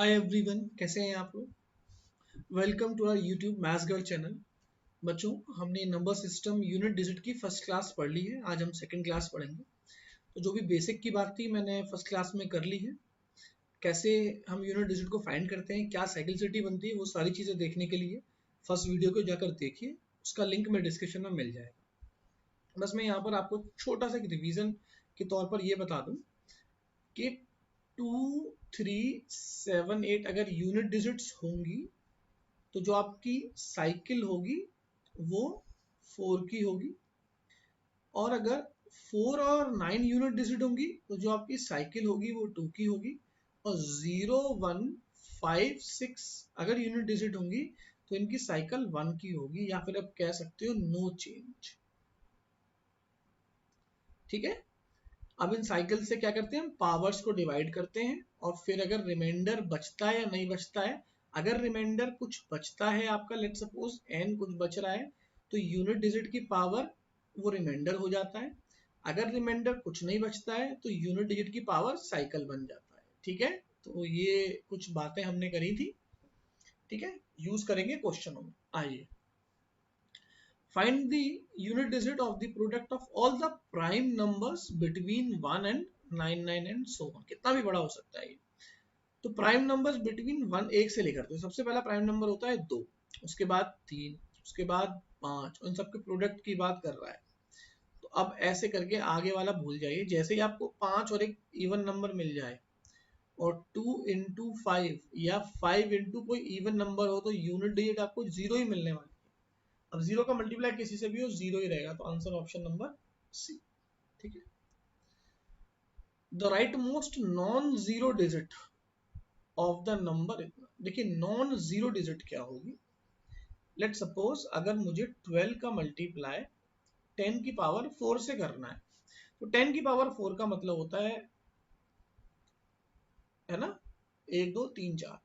Hi everyone, कैसे हैं आप लोग। Welcome to our YouTube maths girl channel. बच्चों, हमने नंबर सिस्टम यूनिट डिजिट की फर्स्ट क्लास पढ़ ली है। आज हम सेकंड क्लास पढ़ेंगे। तो जो भी बेसिक की बात थी मैंने फर्स्ट क्लास में कर ली है। कैसे हम यूनिट डिजिट को फाइंड करते हैं, क्या साइक्लिसिटी बनती है, वो सारी चीज़ें देखने के लिए फर्स्ट वीडियो को जाकर देखिए। उसका लिंक मैं डिस्क्रिप्शन में मिल जाएगा। बस मैं यहाँ पर आपको छोटा सा रिवीजन के तौर पर ये बता दूँ कि 2, 3, 7, 8 अगर यूनिट डिजिट्स होंगी तो जो आपकी साइकिल होगी वो 4 की होगी। और अगर 4 और 9 यूनिट डिजिट होंगी तो जो आपकी साइकिल होगी वो 2 की होगी। और 0, 1, 5, 6 अगर यूनिट डिजिट होंगी तो इनकी साइकिल 1 की होगी, या फिर आप कह सकते हो नो चेंज। ठीक है। अब इन साइकिल से क्या करते हैं, हम पावर्स को डिवाइड करते हैं और फिर अगर रिमाइंडर बचता है या नहीं बचता है। अगर रिमाइंडर कुछ बचता है आपका, लेट सपोज n कुछ बच रहा है, तो यूनिट डिजिट की पावर वो रिमाइंडर हो जाता है। अगर रिमाइंडर कुछ नहीं बचता है तो यूनिट डिजिट की पावर साइकिल बन जाता है। ठीक है। तो ये कुछ बातें हमने करी थी। ठीक है, यूज करेंगे क्वेश्चनों में। आइए, find the unit digit of the product of all the prime numbers between 1 and 99 and so on। कितना भी बड़ा हो सकता है ये। तो प्राइम नंबर्स बिटवीन 1 1 से लेकर, तो सबसे पहला प्राइम नंबर होता है 2, उसके बाद 3, उसके बाद 5, उन सबके प्रोडक्ट की बात कर रहा है। तो अब ऐसे करके आगे वाला भूल जाइए। जैसे ही आपको 5 और एक इवन नंबर मिल जाए और 2 into 5 या 5 into कोई इवन नंबर हो तो यूनिट डिजिट आपको जीरो ही मिलने वाली। अब जीरो का मल्टीप्लाई किसी से भी हो जीरो ही रहेगा, तो आंसर ऑप्शन नंबर सी। ठीक है। The rightmost non zero digit of the number. देखिए, नॉन जीरो डिजिट क्या होगी। लेट सपोज अगर मुझे 12 का मल्टीप्लाई 10 की पावर 4 से करना है, तो 10 की पावर 4 का मतलब होता है ना, 1, 2, 3, 4।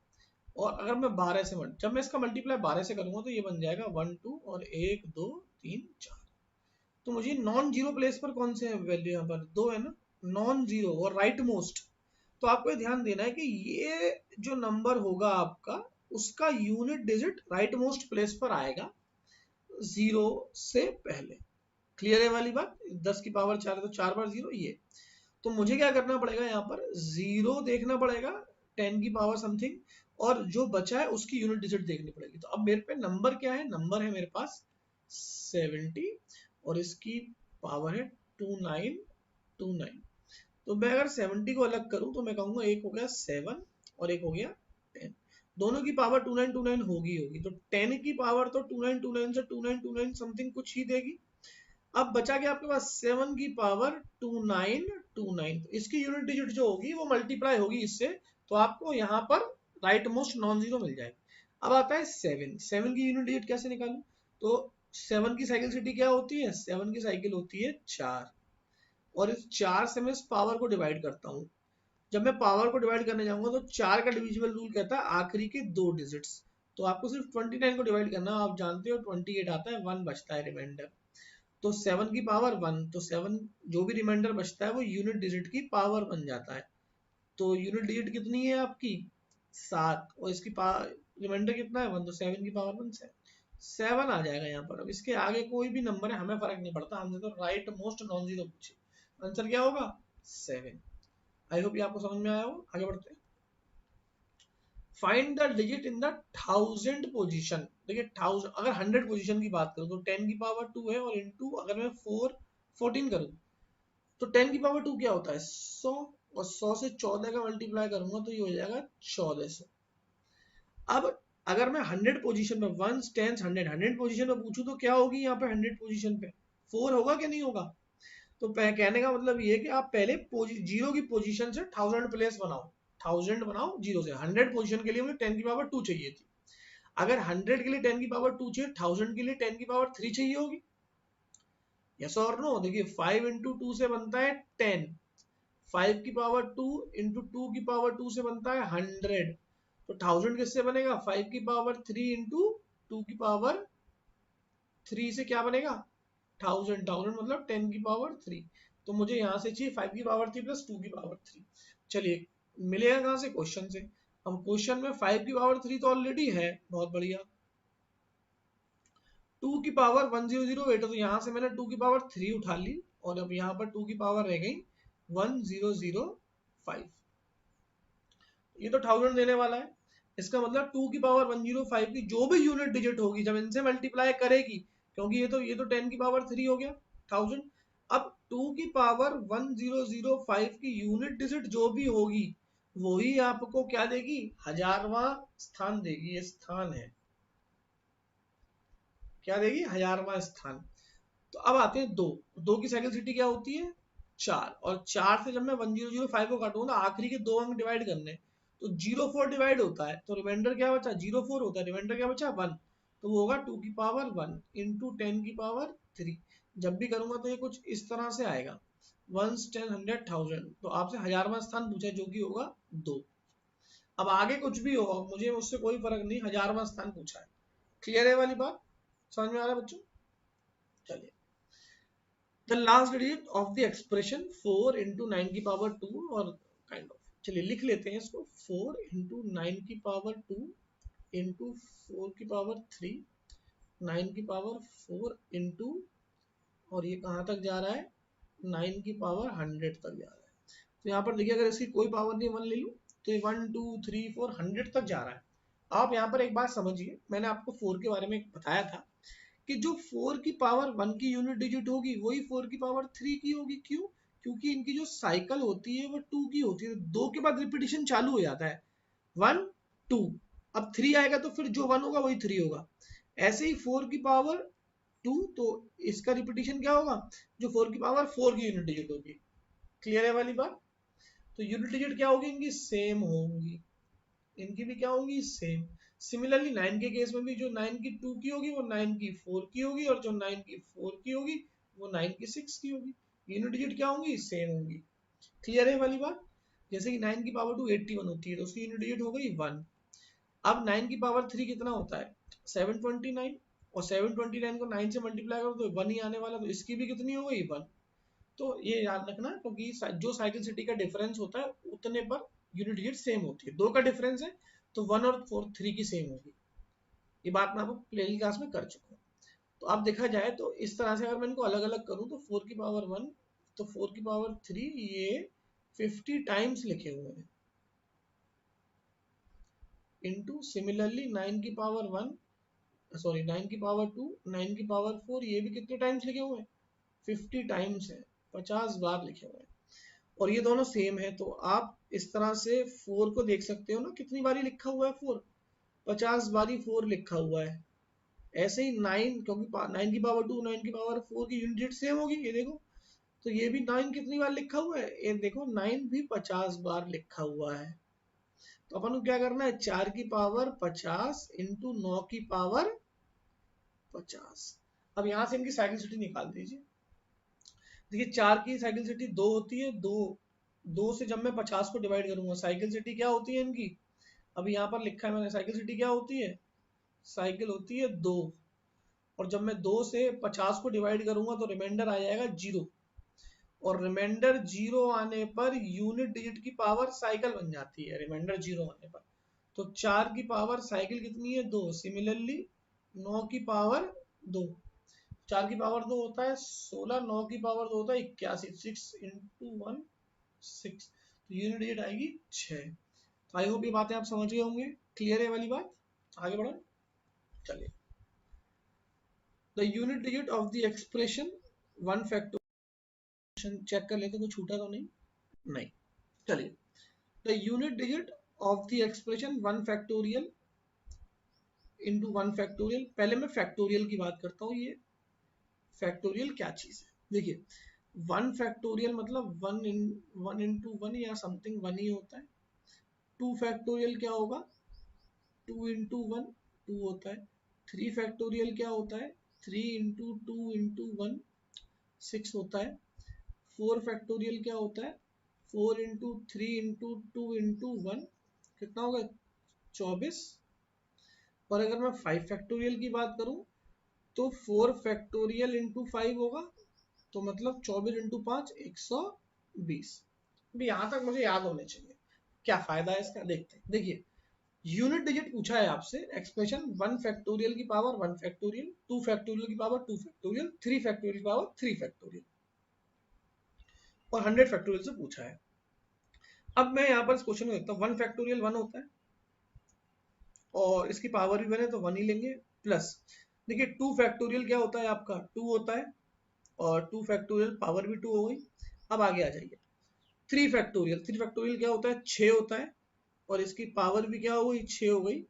और अगर मैं 12 से जब मैं इसका मल्टीप्लाई 12 से करूंगा तो ये बन जाएगा 1 2 और 1 2 3 4। तो मुझे नॉन जीरो प्लेस पर कौन से वैल्यू यहाँ पर 2 है ना, नॉन जीरो और राइट मोस्ट। तो आपको ये ध्यान देना है कि ये जो नंबर होगा आपका, उसका unit digit right most place पर आएगा जीरो से पहले। क्लियर है वाली बात। 10 की पावर 4 है तो 4 बार जीरो ये। तो मुझे क्या करना पड़ेगा, यहाँ पर जीरो देखना पड़ेगा, 10 की पावर समथिंग, और जो बचा है उसकी यूनिट डिजिट देखनी पड़ेगी। तो अब मेरे पे नंबर क्या है, नंबर है मेरे पास 70 और इसकी पावर है 2929। तो मैं अगर 70 को अलग करूं तो मैं कहूंगा एक हो गया 7 और एक हो गया 10। दोनों की पावर 2929 होगी तो 10 की पावर तो 2929 से 2929 समथिंग कुछ ही देगी। अब बचा गया आपके पास 7 की पावर 2929। तो इसकी यूनिट डिजिट जो होगी वो मल्टीप्लाई होगी इससे, तो आपको यहाँ पर राइट मोस्ट नॉन जीरो मिल जाएगा। अब आता है 7। 7 की यूनिट डिजिट कैसे निकालूं। तो 7 की साइकिल सिटी क्या होती है, 7 की साइकिल होती है 4। और इस 4 से मैं इस पावर को डिवाइड करता हूँ। जब मैं पावर को डिवाइड करने जाऊंगा तो 4 का डिविजिबल रूल कहता है आखिरी के 2 डिजिट्स। तो आपको सिर्फ 29 को डिवाइड करना, आप जानते हो 28 आता है, 1 बचता है रिमाइंडर। तो 7 की पावर 1, तो 7 जो भी रिमाइंडर बचता है वो यूनिट डिजिट की पावर बन जाता है। तो यूनिट डिजिट कितनी है आपकी 7, और इसकी रिमाइंडर कितना है 1, तो 7 की पावर 1 7 आ जाएगा यहाँ पर। अब इसके आगे कोई भी नंबर है हमें फर्क नहीं पड़ता, हमसे तो राइट मोस्ट नॉन जीरो पूछे, आंसर क्या होगा 7। आई होप ये आपको समझ में आया हो। आगे बढ़ते हैं। Find the digit in the 1000 position. देखिए 1000, अगर 100 पोजीशन की बात करूं तो 10 की पावर 2 है, और इनटू अगर मैं 14 करूं तो 10 की पावर 2 क्या होता है 100, और 100 से 14 का मल्टीप्लाई करूंगा तो ये हो जाएगा 1400। अब अगर मैं 100 पोजीशन में 1 10 100 पोजीशन में पूछूं तो क्या होगी यहाँ पे 100 पोजीशन पे 4 होगा कि नहीं होगा। तो कहने का मतलब ये है कि आप पहले जीरो की पोजीशन से 1000 प्लेस बनाओ, 1000 बनाओ जीरो से। 100 पोजीशन के लिए मुझे 10 की पावर 2 चाहिए थी। अगर 100 के लिए 10 की पावर 2 चाहिए, 1000 के लिए 10 की पावर 3 चाहिए होगी। यस और नो। देखिए 5 इंटू 2 से बनता है 10, 5 की पावर 2 इंटू 2 की पावर 2 से बनता है 100। तो 1000 किससे बनेगा, 5 की पावर 3 इंटू 2 की पावर 3 से क्या बनेगा 1000। 1000 मतलब 10 की पावर 3। तो मुझे यहाँ से चाहिए 5 की पावर 3 प्लस 2 की पावर 3। चलिए, मिलेगा कहाँ से, क्वेश्चन से। अब क्वेश्चन में 5 की पावर 3 तो ऑलरेडी है, बहुत बढ़िया। 2 की पावर 1008 है, तो यहाँ से मैंने 2 की पावर 3 उठा ली और अब यहाँ पर 2 की पावर रह गई 1005। ये तो 1000 देने वाला है। इसका मतलब 2 की पावर 105 की जो भी यूनिट डिजिट होगी जब इनसे मल्टीप्लाई करेगी, क्योंकि ये तो 10 की पावर 3 हो गया 1000। अब 2 की पावर 1005 की यूनिट डिजिट जो भी होगी वही आपको क्या देगी, 1000वां स्थान देगी। ये स्थान है, क्या देगी, 1000वां स्थान। तो अब आते हैं दो की साइकिल सिटी क्या होती है, 4, और 4 से जब मैं 1005 को काटूंगा तो आखिरी के 2 अंक डिवाइड करने, तो 04 डिवाइड होता है, तो रिमाइंडर क्या बचा, 04 होता है, रिमाइंडर क्या बचा 1, तो वो होगा 2 की पावर 1 इंटू 10 की पावर 3। जब भी करूंगा तो ये कुछ इस तरह से आएगा, 1 10 100 1000। तो आपसे 1000वां स्थान पूछा जो कि होगा 2। अब आगे कुछ भी हो मुझे उससे कोई फर्क नहीं, 1000वां स्थान पूछा है। क्लियर है वाली बात, समझ में आ रहा है बच्चों? चलिए, the last digit of the expression 4 into 9 की पावर 2 और काइंड ऑफ, चलिए लिख लेते हैं इसको, 4 into 9 की पावर 2 into 4 की पावर 3, 9 की पावर 4 into, और ये कहाँ तक जा रहा है, 9 की पावर 100 तक जा रहा है। तो यहाँ पर देखिए अगर इसकी कोई पावर नहीं 1 ले लूँ तो ये 1 2 3 4 100 तक जा रहा है। आप यहाँ पर एक बात समझिए, मैंने आपको 4 के बारे में बताया था कि जो 4 की पावर 1 की यूनिट डिजिट होगी वही 4 की पावर 3 की होगी। क्यों? क्योंकि इनकी जो साइकिल होती है वो 2 की होती है, 2 के बाद रिपीटिशन चालू हो जाता है, 1 2, अब 3 आएगा तो फिर जो 1 होगा वही 3 होगा। ऐसे ही 4 की पावर 2, तो इसका रिपीटिशन क्या होगा, जो 4 की पावर 4 की यूनिट डिजिट होगी। क्लियर है वाली बात? तो यूनिट डिजिट क्या होगी, इनकी सेम होंगी, इनकी भी क्या होंगी, सेम। सिमिलरली 9 के केस में भी जो 9 की 2 की होगी वो 9 की 4 की होगी, और जो 9 की 4 की होगी वो 9 की 6 की होगी। यूनिट डिजिट क्या होंगी, सेम होंगी। क्लियर है वाली बात? जैसे कि 9 की पावर 2 81 होती है तो उसकी यूनिट डिजिट हो गई 1। अब 9 की पावर 3 कितना होता है, 729, और 729 को 9 से मल्टीप्लाई करो तो 1 ही आने वाला, तो इसकी भी कितनी हो गई 1। तो ये याद रखना, क्योंकि जो साइकिल सिटी का डिफरेंस होता है उतने पर यूनिट डिजिट सेम होती है। 2 का डिफरेंस है तो 1 और 4 3 की सेम होगी। ये बात मैं आपको पहली क्लास में कर चुका हूँ। तो अब देखा जाए तो इस तरह से अगर मैं इनको अलग अलग करूँ तो 4 की पावर 1 तो 4 की पावर 3 ये 50 टाइम्स लिखे हुए हैं, इंटू सिमिलरली 9 की पावर 1 सॉरी 9 की पावर 2 9 की पावर 4 ये भी कितने टाइम्स लिखे हुए हैं, 50 टाइम्स है, 50 बार लिखे हुए हैं, और ये दोनों सेम है। तो आप इस तरह से 4 को देख सकते हो ना, कितनी बारी लिखा हुआ है 4, 50 बारी 4 लिखा हुआ है। ऐसे ही 9, क्योंकि 9 की पावर 2 9 की पावर 4 की यूनिट सेम होगी, ये देखो। तो ये भी 9 कितनी बार लिखा हुआ है, ये देखो 9 भी 50 बार लिखा हुआ है। तो अपन को क्या करना है, 4 की पावर 50 इंटू 9 की पावर 50। अब यहाँ से इनकी साइकिल सिटी निकाल दीजिए। देखिए 4 की साइकिल सिटी 2 होती है, 2 से जब मैं 50 को डिवाइड करूंगा साइकिल सिटी क्या होती है इनकी, अभी यहाँ पर लिखा है मैंने, साइकिल सिटी क्या होती है, साइकिल होती है 2, और जब मैं 2 से 50 को डिवाइड करूंगा तो रिमाइंडर आ जाएगा 0, और रिमाइंडर 0 आने पर यूनिट डिजिट की पावर साइकिल बन जाती है रिमाइंडर 0 आने पर। तो 4 की पावर साइकिल कितनी है 2, सिमिलरली 9 की पावर 2, 4 की पावर 2 होता है 16, 9 की पावर 2 होता है 81, 6 इंटू 1 6, तो यूनिट डिजिट आएगी 6। तो आई होप ये बातें आप समझ गए होंगे। क्लियर है वाली बात? आगे बढ़ो, चलिए। The unit digit of the expression 1 factorial, check कर लेते कुछ छूटा तो नहीं, नहीं। चलिए, the unit digit of the expression 1 factorial into 1 factorial. पहले मैं फैक्टोरियल की बात करता हूँ। ये फैक्टोरियल क्या चीज है, देखिए 1 फैक्टोरियल मतलब 1 इंटू 1 या समथिंग 1 ही होता है। 2 फैक्टोरियल क्या होगा, 2 इंटू 1 2 होता है। 3 फैक्टोरियल क्या होता है, 3 इंटू 2 इंटू 1 6 होता है। 4 फैक्टोरियल क्या होता है, 4 इंटू 3 इंटू 2 इंटू 1 कितना होगा, 24। और अगर मैं 5 फैक्टोरियल की बात करूं तो 4 फैक्टोरियल इंटू 5 होगा, तो मतलब 24 इंटू 5 120। यहाँ तक मुझे याद होने चाहिए। क्या फायदा है इसका, देखते हैं। देखिए यूनिट डिजिट पूछा है आपसे, एक्सप्रेशन 1 फैक्टोरियल की पावर 1 फैक्टोरियल, 2 फैक्टोरियल की पावर 2 फैक्टोरियल, 3 फैक्टोरियल की पावर 3 फैक्टोरियल और 100 फैक्टोरियल से पूछा है। अब मैं यहाँ पर इस क्वेश्चन को देखता हूँ, 1 फैक्टोरियल 1 होता है और इसकी पावर भी बने तो 1 ही लेंगे, प्लस देखिए 2 फैक्टोरियल क्या होता है आपका 2 होता है और 2 फैक्टोरियल पावर भी 2 हो गई। अब आगे आ जाइए, 3 फैक्टोरियल, 3 फैक्टोरियल क्या होता है 6 होता है और इसकी पावर भी क्या हो गई 6 हो गई।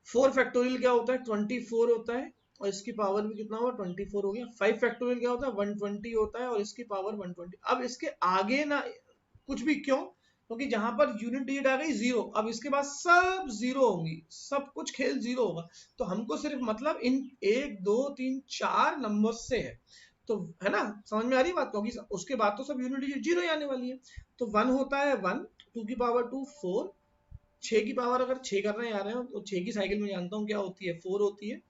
4 फैक्टोरियल क्या होता है 24 होता है और इसकी पावर भी कितना हुआ 24 हो गया। 5 फैक्टोरियल क्या होता है 120 होता है और इसकी पावर 120। अब इसके आगे ना कुछ भी, क्यों? क्योंकि जहां पर यूनिट डिजिट आ गई 0, अब इसके बाद सब 0 होंगी, सब कुछ खेल 0 होगा। तो हमको सिर्फ मतलब इन 1 2 3 4 नंबर से है, तो है ना, समझ में आ रही बात? क्योंकि उसके बाद तो सब यूनिट डिजिट 0 ही आने वाली है। तो 1 होता है 1, 2 की पावर 2 4, 6 की पावर अगर 6 करने आ रहे हो तो 6 की साइकिल में जानता हूँ क्या होती है 4 होती है।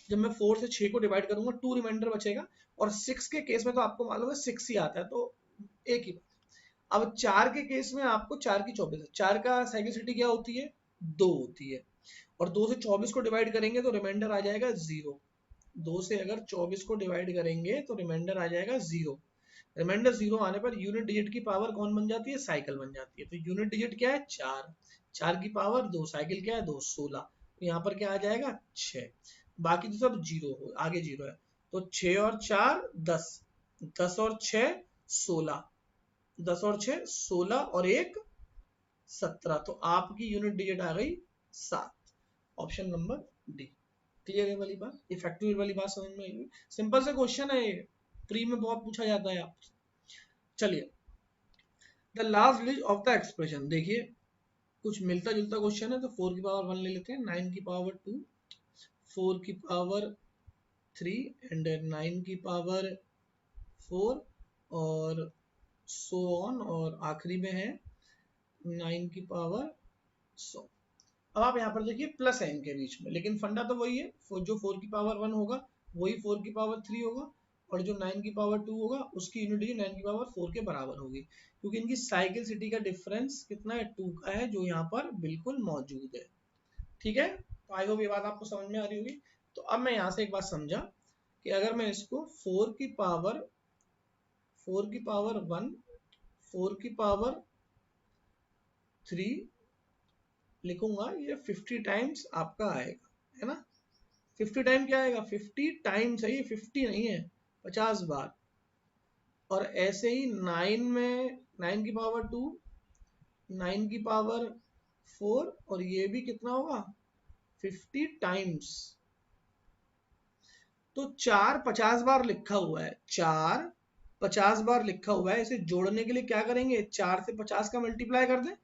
जब मैं 4 से 6 को डिवाइड करूंगा 2 रिमाइंडर बचेगा और 6 के केस में तो आपको मालूम है 6 ही आता है, तो एक ही बात। अब 4 के केस में आपको 4 की 24 है, 4 का साइक्लिसिटी क्या होती है 2 होती है और 2 से 24 को डिवाइड करेंगे तो रिमाइंडर आ जाएगा 0। 2 से अगर 24 को डिवाइड करेंगे तो रिमाइंडर आ जाएगा 0। रिमाइंडर 0 आने पर यूनिट डिजिट की पावर कौन बन जाती है साइकिल बन जाती है। तो यूनिट डिजिट क्या है 4, 4 की पावर 2, साइकिल क्या है 2 16, तो यहाँ पर क्या आ जाएगा 6। बाकी तो सब 0 हो, आगे 0 है। तो 6 और 4 10, 10 और 6 16, 10 और 6 16 और 1 17, तो आपकी यूनिट डिजिट आ गई 7। Option number D. क्लियर है वाली बात? ये फैक्टोरियल वाली बात समझ में आई? सिंपल से क्वेश्चन है ये, प्री में बहुत पूछा जाता है आपसे। चलिए, the last digit of the expression, देखिए कुछ मिलता जुलता क्वेश्चन है तो 4 की पावर 1 ले लेते हैं, 9 की पावर 2, 4 की पावर 3 एंड 9 की पावर 4 और सो ऑन, और आखिरी में है 9 की पावर 100। अब आप यहाँ पर देखिए प्लस है इनके बीच में, लेकिन फंडा तो वही है, जो 4 की पावर 1 होगा वही 4 की पावर 3 होगा और जो 9 की पावर 2 होगा उसकी यूनिट डिजिट 9 की पावर 4 के बराबर होगी, क्योंकि इनकी साइकिल सिटी का डिफरेंस कितना है 2 का है, जो यहाँ पर बिल्कुल मौजूद है। ठीक है, तो आई होप ये बात आपको समझ में आ रही होगी। तो अब मैं यहाँ से एक बात समझा कि अगर मैं इसको 4 की पावर 1, 4 की पावर 3 लिखूंगा, ये 50 टाइम्स आपका आएगा, है ना। 50 टाइम क्या आएगा 50 टाइम्स है, ये 50 नहीं है 50 बार। और ऐसे ही 9 में 9 की पावर 2, 9 की पावर 4 और ये भी कितना होगा 50 टाइम्स। तो 4 50 बार लिखा हुआ है, 4 50 बार लिखा हुआ है, इसे जोड़ने के लिए क्या करेंगे 4 से 50 का मल्टीप्लाई कर दें।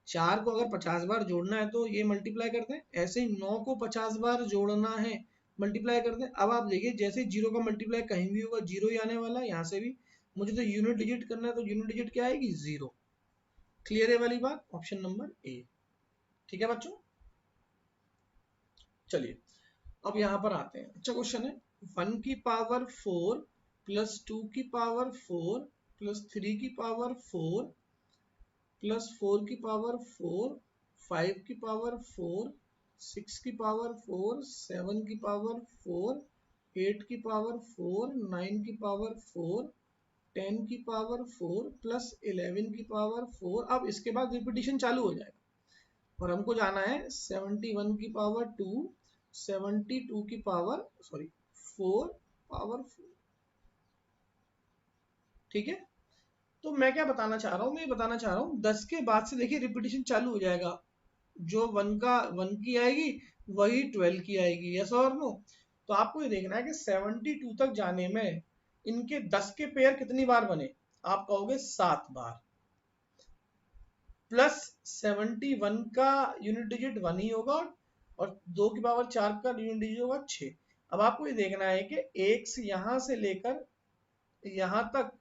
4 को अगर 50 बार जोड़ना है तो ये मल्टीप्लाई कर दें, ऐसे ही 9 को 50 बार जोड़ना है मल्टीप्लाई कर दें। अब आप देखिए जैसे जीरो का मल्टीप्लाई कहीं भी होगा जीरो ही आने वाला है, यहाँ से भी मुझे तो यूनिट डिजिट करना है तो यूनिट डिजिट क्या आएगी 0। क्लियर है वाली बात? Option number A. ठीक है बच्चों, चलिए अब यहाँ पर आते हैं। अच्छा क्वेश्चन है, 1 की पावर 4 प्लस 2 की पावर 4 प्लस 3 की पावर 4 प्लस 4 की पावर 4, 5 की पावर 4, 6 की पावर 4, 7 की पावर 4, 8 की पावर 4, 9 की पावर 4, 10 की पावर 4 प्लस 11 की पावर 4। अब इसके बाद रिपीटिशन चालू हो जाएगा और हमको जाना है 71 की पावर 2, 72 की पावर 4 पावर 4। ठीक है, तो मैं क्या बताना चाह रहा हूँ, मैं ये बताना चाह रहा हूँ 10 के बाद से देखिए रिपीटिशन चालू हो जाएगा, जो 1 की आएगी वही 12 की आएगी, यस और नो। तो आपको ये देखना है कि 72 तक जाने में इनके 10 के पेयर कितनी बार बने, आप कहोगे 7 बार, प्लस 71 का यूनिट डिजिट 1 ही होगा और 2 की पावर 4 का यूनिट डिजिट होगा 6। अब आपको ये देखना है कि एक से यहां से लेकर यहां तक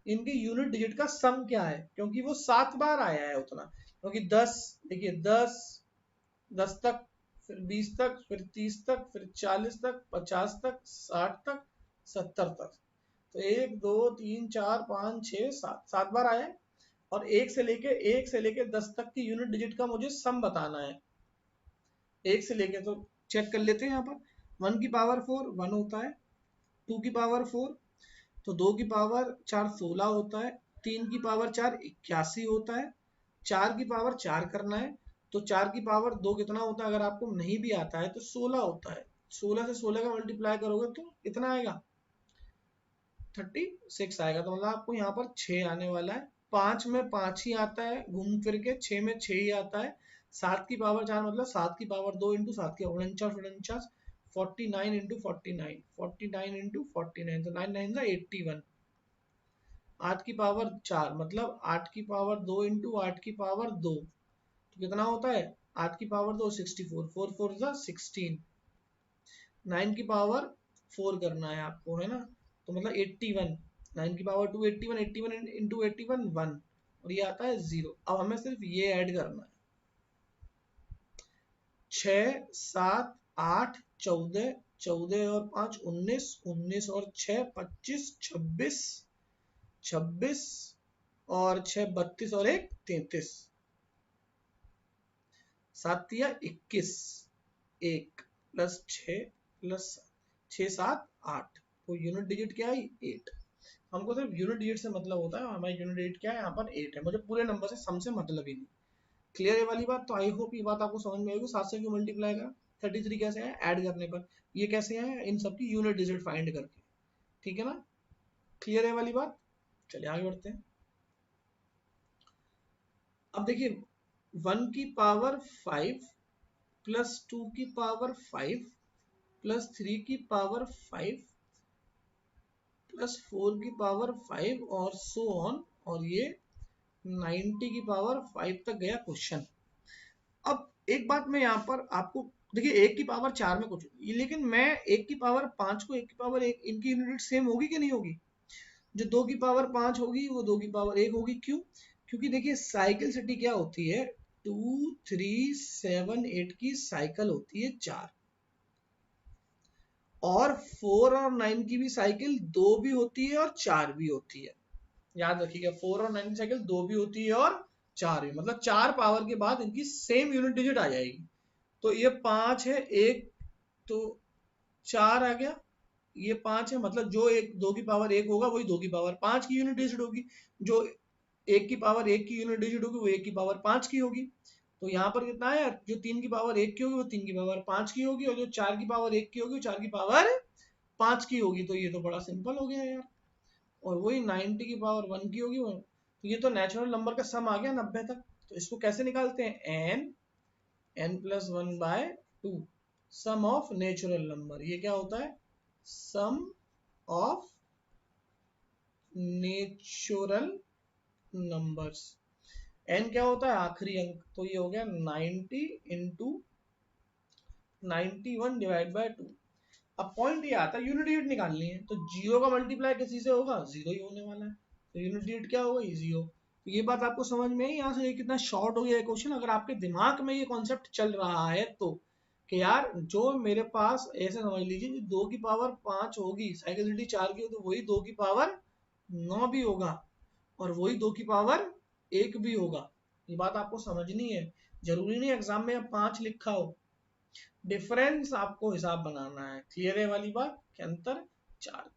इनके यूनिट डिजिट का सम क्या है, क्योंकि वो 7 बार आया है उतना। क्योंकि 10 देखिए 10 तक, फिर 20 तक, फिर 30 तक, फिर 40 तक, 50 तक, 60 तक, 70 तक, तो 1 2 3 4 5 6 7 7 बार आया है। और एक से लेके 10 तक की यूनिट डिजिट का मुझे सम बताना है। एक से लेके, तो चेक कर लेते हैं यहाँ पर। 1 की पावर 4 1 होता है, 2 की पावर 4, तो 2 की पावर 4 16 होता है, 3 की पावर 4 81 होता है, 4 की पावर 4 करना है, तो 4 की पावर 2 कितना होता है, अगर आपको नहीं भी आता है तो 16 होता है। 16 से 16 का मल्टीप्लाई करोगे तो कितना आएगा, 36 आएगा। तो मतलब आपको यहाँ पर 6 आने वाला है। 5 में 5 ही आता है घूम फिर के, 6 में 6 ही आता है। 7 की पावर 4 मतलब 7 की पावर 2 इंटू 7 की 49 49, 49 इंटू 49, 49 इंटू 49, तो 9 9 81। 8 की पावर 4 मतलब 8 की पावर 2 इंटू 8 की पावर 2, तो कितना होता है 8 की पावर 2 64, 4 4 16। 9 की पावर 4 करना है आपको, है ना, तो मतलब 81। 9 की पावर 2 81, 81 इंटू 81 1, और ये आता है 0। अब हमें सिर्फ ये ऐड करना है, 6 7 8 14, 14 और 5 19, 19 और 6 25, 26, 26 और 6 32 और 1 33, 7 या 21, 1 प्लस 6 प्लस 6 7 8, तो यूनिट डिजिट क्या है 8। हमको सिर्फ यूनिट डिजिट से मतलब होता है, हमारी यूनिट डिजिट क्या है यहाँ पर 8 है, मुझे पूरे नंबर से सम से मतलब ही नहीं। क्लियर है वाली बात। तो आई होप ये बात आपको समझ में आएगी। 7 से क्यों मल्टीप्लाई करा, 33 कैसे है ऐड करने पर, ये कैसे है इन सब की यूनिट डिजिट फाइंड करके। ठीक है ना, क्लियर है वाली बात। चलिए आगे बढ़ते हैं। अब देखिए 1 की पावर 5 प्लस 2 की पावर 5 प्लस 3 की पावर 5 प्लस 4 की पावर 5 और सो ऑन, और ये 90 की पावर 5 तक गया क्वेश्चन। अब एक बात मैं यहाँ पर आपको, देखिए 1 की पावर 4 में कुछ, लेकिन मैं 1 की पावर 5 को 1 की पावर 1, इनकी यूनिट सेम होगी कि नहीं होगी। जो 2 की पावर 5 होगी वो 2 की पावर 1 होगी। क्यों, क्योंकि देखिए साइकिल सिटी क्या होती है, 2 3 7 8 की साइकिल होती है 4, और 4 और 9 की भी साइकिल 2 भी होती है और 4 भी होती है। याद रखिएगा 4 और 9 की साइकिल 2 भी होती है और 4 भी, मतलब 4 पावर के बाद इनकी सेम यूनिट डिजिट आ जाएगी। तो ये 5 है, एक तो 4 आ गया, ये 5 है, मतलब जो एक 2 की पावर 1 होगा वही 2 की पावर 5 की यूनिट डिजिट होगी, जो 1 की पावर 1 की यूनिट डिजिट होगी वो 1 की पावर 5 की होगी। तो यहाँ पर कितना है, जो 3 की पावर 1 की होगी वो 3 की पावर 5 की होगी, और जो 4 की पावर 1 की होगी वो 4 की पावर 5 की होगी। तो ये तो बड़ा सिंपल हो गया यार। और वही 90 की पावर 1 की होगी वो, तो ये तो नेचुरल नंबर का सम आ गया 90 तक। तो इसको कैसे निकालते हैं, n plus 1 by 2, sum of natural number. ये क्या होता है, sum of natural numbers. n क्या होता है, आखिरी अंक, तो ये हो गया 90 इंटू 91 डिवाइड बाय 2। अब पॉइंट ये आता है यूनिट डिजिट निकालनी है, तो जीरो का मल्टीप्लाई किसी से होगा, जीरो ही होने वाला है, तो यूनिट डिजिट क्या होगा, जीरो। तो ये बात आपको समझ में आई। यहाँ से ये कितना शॉर्ट हो गया है क्वेश्चन, अगर आपके दिमाग में ये कॉन्सेप्ट चल रहा है तो, कि यार जो मेरे पास ऐसे समझ लीजिए 2 की पावर 5 होगी, साइकिलिटी 4 की हो, तो वही 2 की पावर 9 भी होगा, और वही 2 की पावर 1 भी होगा। ये बात आपको समझनी है। जरूरी नहीं एग्जाम में अब 5 लिखा हो, डिफरेंस आपको हिसाब बनाना है। क्लियर है वाली बात, के अंतर 4 का,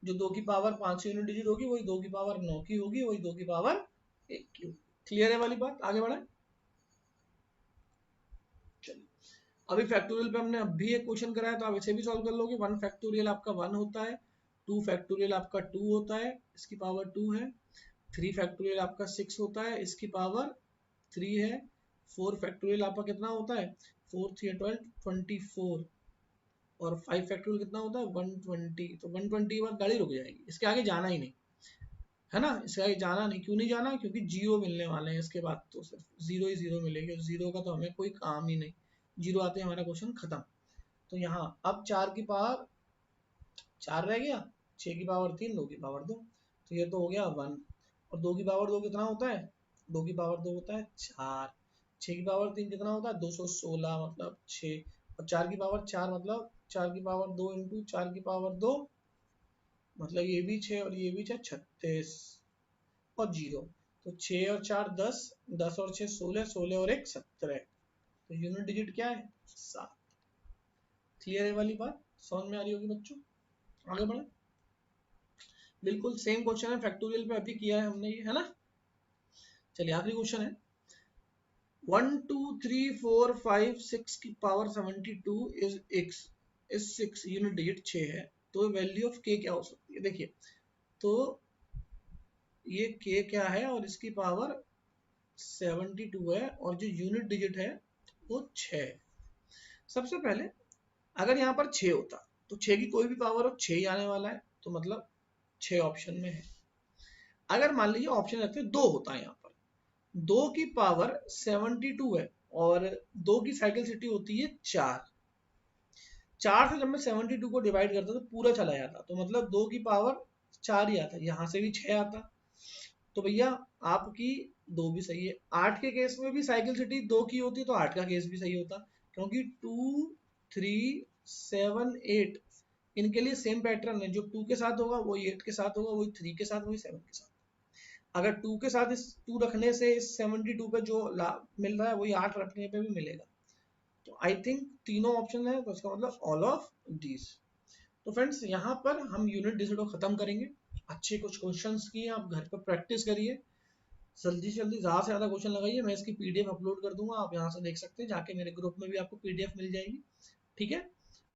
जो 2 की पावर 5 यूनिट डिजिट होगी वही 2 की पावर 9 की होगी, वही 2 की पावर 1 की होगी। क्लियर है वाली बात, आगे बढ़े। चलिए अभी फैक्टोरियल पे हमने अभी एक क्वेश्चन कराया, तो आप इसे भी सॉल्व कर लोगे। 1 फैक्टोरियल आपका 1 होता है, 2 फैक्टोरियल आपका 2 होता है, इसकी पावर 2 है, 3 फैक्टोरियल आपका 6 होता है, इसकी पावर 3 है, 4 फैक्टोरियल आपका कितना होता है, 4 3 12 24, और 5 फैक्टोरियल कितना होता है 120। तो 120 के बाद गाड़ी रुक जाएगी, इसके आगे जाना ही नहीं, है ना, इसके आगे जाना नहीं। क्यों नहीं जाना, क्योंकि जीरो मिलने वाले हैं इसके बाद, तो सिर्फ जीरो ही जीरो मिलेगी, और जीरो का तो हमें कोई काम ही नहीं, जीरो आते हैं हमारा क्वेश्चन खत्म। तो यहाँ अब 4 की पावर 4 रह गया, 6 की पावर 3, 2 की पावर 2, तो ये तो हो गया 1। और 2 की पावर 2 कितना होता है, 2 की पावर 2 होता है 4, 6 की पावर 3 कितना होता है 216, मतलब 6, और 4 की पावर 4 मतलब 4 की पावर 2 इंटू 4 की पावर 2, मतलब ये भी 6 और ये भी 6, 36 और जीरो। तो 6 और 4 10, 10 और 6 16, 16 और 1 17। तो यूनिट डिजिट क्या है? 7। क्लियर है वाली बात? समझ में आ रही होगी बच्चों? आगे बढ़े। बिल्कुल सेम क्वेश्चन है, फैक्टोरियल पे अभी किया है हमने ये, है ना। चलिए आखिरी क्वेश्चन है। 1 2 3 4 5 6 की power 72 is x is 6, unit digit 6 है, तो वैल्यू ऑफ k क्या हो सकती है? देखिए, तो ये k क्या है और इसकी पावर 72 है और जो यूनिट डिजिट है वो 6 है। सबसे पहले अगर यहाँ पर 6 होता तो 6 की कोई भी पावर हो 6 ही आने वाला है, तो मतलब 6 ऑप्शन में है। अगर मान लीजिए ऑप्शन रखते 2 होता है, यहाँ पर 2 की पावर 72 है और 2 की साइकिल सिटी होती है 4। 4 से जब मैं 72 को डिवाइड करता तो पूरा चला जाता, तो मतलब 2 की पावर 4 ही आता, यहाँ से भी 6 आता। तो भैया आपकी 2 भी सही है। 8 के केस में भी साइकिल सिटी 2 की होती तो 8 का केस भी सही होता, क्योंकि 2 3 7 8 इनके लिए सेम पैटर्न है, जो 2 के साथ होगा वही 8 के साथ होगा, वही 3 के साथ, वही 7 के साथ। अगर 2 के साथ इस 2 रखने से इस 72 पे जो मिल रहा है वही 8 रखने पे भी मिलेगा। तो आई थिंक तीनों ऑप्शन है, तो इसका मतलब ऑल ऑफ दीज। तो फ्रेंड्स यहाँ पर हम यूनिट डिजिट को खत्म करेंगे। अच्छे कुछ क्वेश्चंस किए, आप घर पर प्रैक्टिस करिए, जल्दी से जल्दी ज़्यादा से ज़्यादा क्वेश्चन लगाइए। मैं इसकी पीडीएफ अपलोड कर दूंगा, आप यहाँ से देख सकते हैं, जाके मेरे ग्रुप में भी आपको पीडीएफ मिल जाएगी। ठीक है।